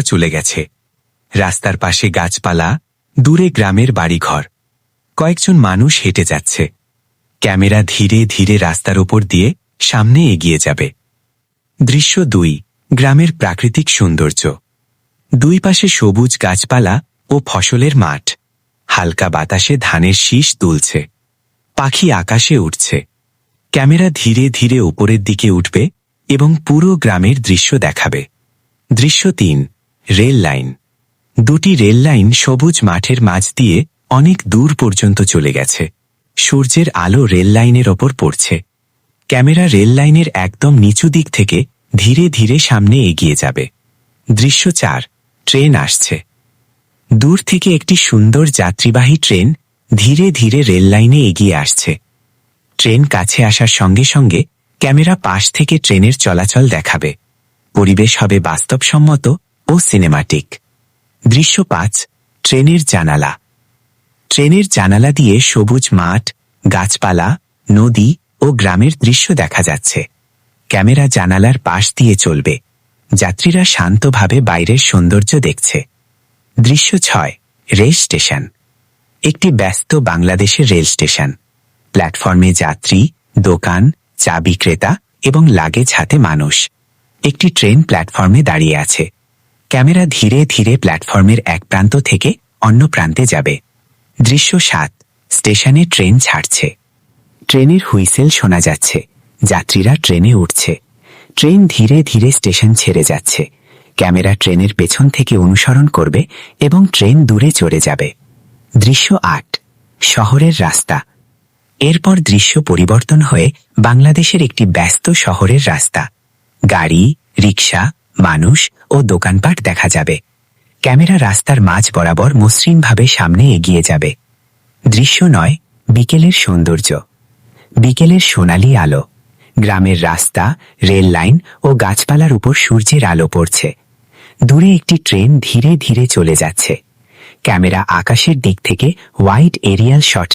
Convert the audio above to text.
চলে গেছে। রাস্তার পাশে গাছপালা, দূরে গ্রামের বাড়িঘর, কয়েকজন মানুষ হেঁটে যাচ্ছে। ক্যামেরা ধীরে ধীরে রাস্তার উপর দিয়ে সামনে এগিয়ে যাবে। দৃশ্য 2, গ্রামের প্রাকৃতিক সৌন্দর্য। দুই পাশে সবুজ গাছপালা ও ফসলের মাঠ। হালকা বাতাসে ধানের শীষ দুলছে। পাখি আকাশে উঠছে। ক্যামেরা ধীরে ধীরে উপরের দিকে উঠবে এবং পুরো গ্রামের দৃশ্য দেখাবে। দৃশ্য 3, রেল লাইন। দুটি রেল লাইন সবুজ মাঠের মাঝ দিয়ে অনেক দূর পর্যন্ত চলে গেছে। সূর্যের আলো রেল লাইনের ওপর পড়ছে। ক্যামেরা রেল লাইনের একদম নিচু দিক থেকে ধীরে ধীরে সামনে এগিয়ে যাবে। দৃশ্য 4, ট্রেন আসছে। দূর থেকে একটি সুন্দর যাত্রীবাহী ট্রেন ধীরে ধীরে রেল লাইনে এগিয়ে আসছে। ট্রেন কাছে আসার সঙ্গে সঙ্গে ক্যামেরা পাশ থেকে ট্রেনের চলাচল দেখাবে। পরিবেশ হবে বাস্তবসম্মত ও সিনেমাটিক। দৃশ্য 5, ট্রেনের জানালা। ট্রেনের জানালা দিয়ে সবুজ মাঠ, গাছপালা, নদী ও গ্রামের দৃশ্য দেখা যাচ্ছে। ক্যামেরা জানালার পাশ দিয়ে চলবে। যাত্রীরা শান্তভাবে বাইরের সৌন্দর্য দেখছে। দৃশ্য 6, রেল স্টেশন। একটি ব্যস্ত বাংলাদেশের রেল স্টেশন। প্ল্যাটফর্মে যাত্রী, দোকান, চা বিক্রেতা এবং লাগেজ হাতে মানুষ। একটি ট্রেন প্ল্যাটফর্মে দাঁড়িয়ে আছে। ক্যামেরা ধীরে ধীরে প্ল্যাটফর্মের এক প্রান্ত থেকে অন্য প্রান্তে যাবে। দৃশ্য 7, স্টেশনে ট্রেন ছাড়ছে। ট্রেনের হুইসেল শোনা যাচ্ছে। যাত্রীরা ট্রেনে উঠছে। ট্রেন ধীরে ধীরে স্টেশন ছেড়ে যাচ্ছে। ক্যামেরা ট্রেনের পেছন থেকে অনুসরণ করবে এবং ট্রেন দূরে চলে যাবে। দৃশ্য 8, শহরের রাস্তা। এরপর দৃশ্য পরিবর্তন হয়ে বাংলাদেশের একটি ব্যস্ত শহরের রাস্তা। গাড়ি, রিকশা, মানুষ ও দোকানপাট দেখা যাবে। ক্যামেরা রাস্তার মাঝ বরাবর মসৃণভাবে সামনে এগিয়ে যাবে। দৃশ্য 9, বিকেলের সৌন্দর্য। বিকেলের সোনালি আলো। গ্রামের রাস্তা, রেল লাইন ও গাছপালার উপর সূর্যের আলো পড়ছে। দূরে একটি ট্রেন ধীরে ধীরে চলে যাচ্ছে। ক্যামেরা আকাশের দিক থেকে ওয়াইড এরিয়াল শট